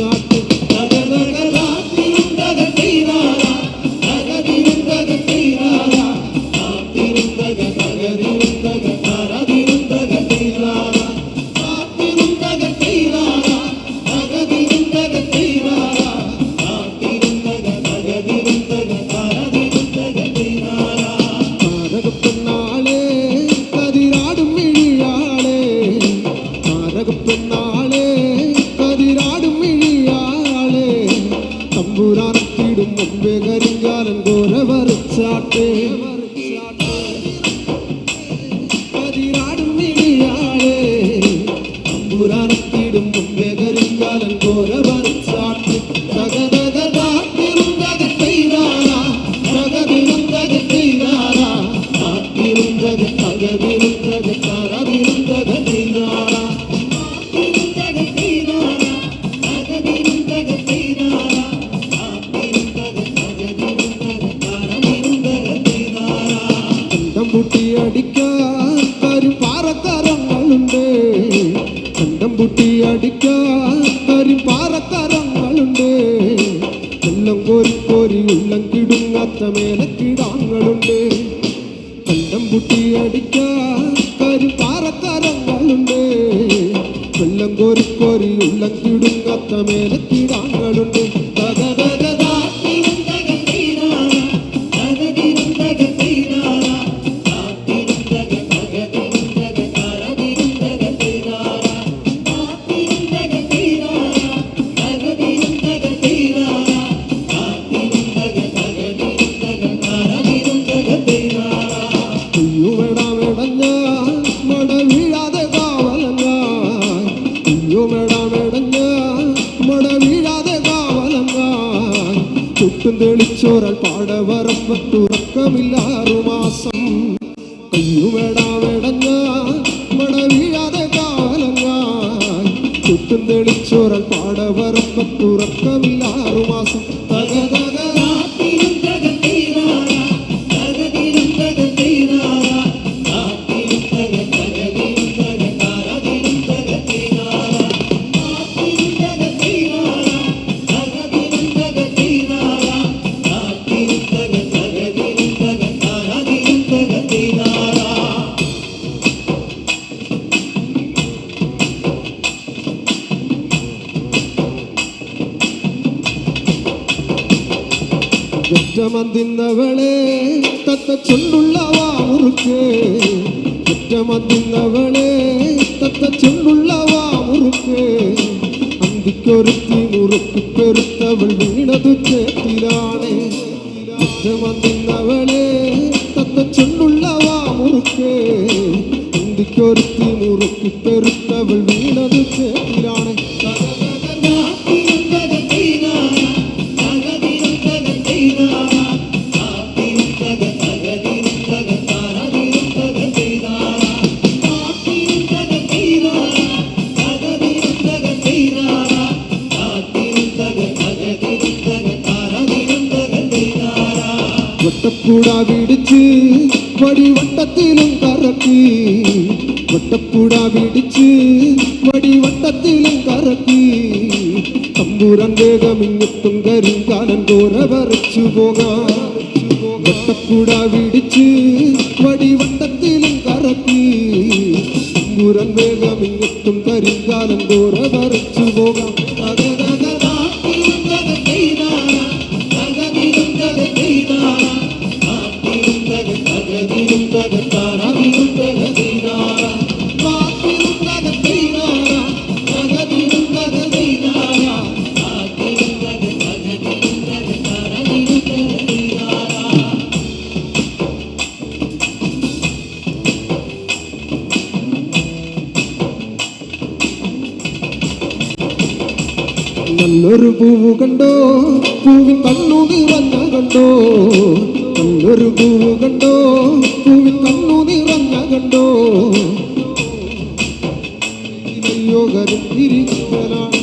വരച്ചാട്ട് തമ്പുരാനത്തിടും മുമ്പേ കരിങ്കാലൻ കോര വരച്ചാട്ടേ കതിരാടും മിഴിയാളേ തമ്പുരാനത്തിടും മുമ്പേ കരിങ്കാലൻ കോര വരച്ചാട്ടേ തകതകതാത്തിരുന്തക ചെയ്താരാ തകതിരുന്തക ചെയ്താരാ താത്തിരുന്തക തകതിരുന്തക തകതിരുന്തക ചെയ്താരാ അടിക്കാൻ കരിപ്പാറക്കരങ്ങളുണ്ട് കണ്ടം പൂട്ടി അടിക്കാൻ കരിപ്പാറക്കരങ്ങളുണ്ട് വെള്ളം കോരി കോരി ഉള്ളം കിടുങ്ങാത്ത മേലക്കിടാങ്ങളുണ്ട് കണ്ടം പൂട്ടി അടിക്കാൻ കരിപ്പാറക്കരങ്ങളുണ്ട് വെള്ളം കോരി കോരി ഉള്ളം കിടുങ്ങാത്ത മേലക്കിടാങ്ങളുണ്ട് ചുട്ടും തെളിച്ചോരാൽ പാടവറപ്പത്തുറക്കമില്ലാറു മാസം കയ്യുമെടാമെടഞ്ഞ മട വീഴാതെ കാലങ്ങാൻ ചുട്ടും തെളിച്ചോരാൽ പാടവറപ്പത്തുറക്കമില്ലാറു മാസം ഒറ്റമന്തിന്നവളെ തത്ത ചൊല്ലുള്ള വാമുറുക്ക് ഒറ്റമന്തിന്നവളെ തത്ത ചൊല്ലുള്ള വാമുറുക്ക് അന്തിക്കൊരുത്തി മുറുക്ക് പെരുത്തവൾ വീണതു ചേത്തിലാണ് ഒറ്റമന്തിന്നവളെ തത്ത ചൊല്ലുള്ള വാമുറുക്ക് അന്തിക്കൊരുത്തി മുറുക്ക് പെരുത്തവൾ വീണതു ചേത്തിലാണ് വട്ടപ്പുഴ പിടിച്ച് വടിവട്ടത്തിലും കറക്കി വട്ടപ്പുഴ പിടിച്ച് വടിവട്ടത്തിലും കറക്കി തമ്പുരാൻ വേഗം ഇങ്ങെത്തും കരിങ്കാലൻ കോര വരച്ചു പോകാൻ വട്ടപ്പുഴ പിടിച്ച് വടിവട്ടത്തിലും കറക്കി തമ്പുരാൻ വേഗം ഇങ്ങെത്തും കരിങ്കാലൻ കോര വരച്ചു പോകാം നല്ലൊരു പൂവ് കണ്ടോ പൂവിൻ കണ്ണു നിറഞ്ഞ കണ്ടോ നല്ലൊരു പൂവ് കണ്ടോ പൂവിൻ കണ്ണു നിറഞ്ഞ കണ്ടോ യോഗരും തിരിച്ചലാണ്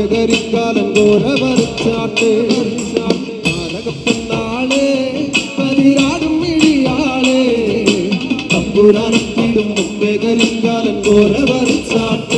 മുമ്പേ കരിങ്കാലൻ കോര വരച്ചാട്ട് നാടകപ്പെണ്ണാളെ പതിരാടും മിഴിയാളെ തമ്പുരാനെത്തിടും മുമ്പേ കരിങ്കാലൻ കോര വരച്ചാട്ട്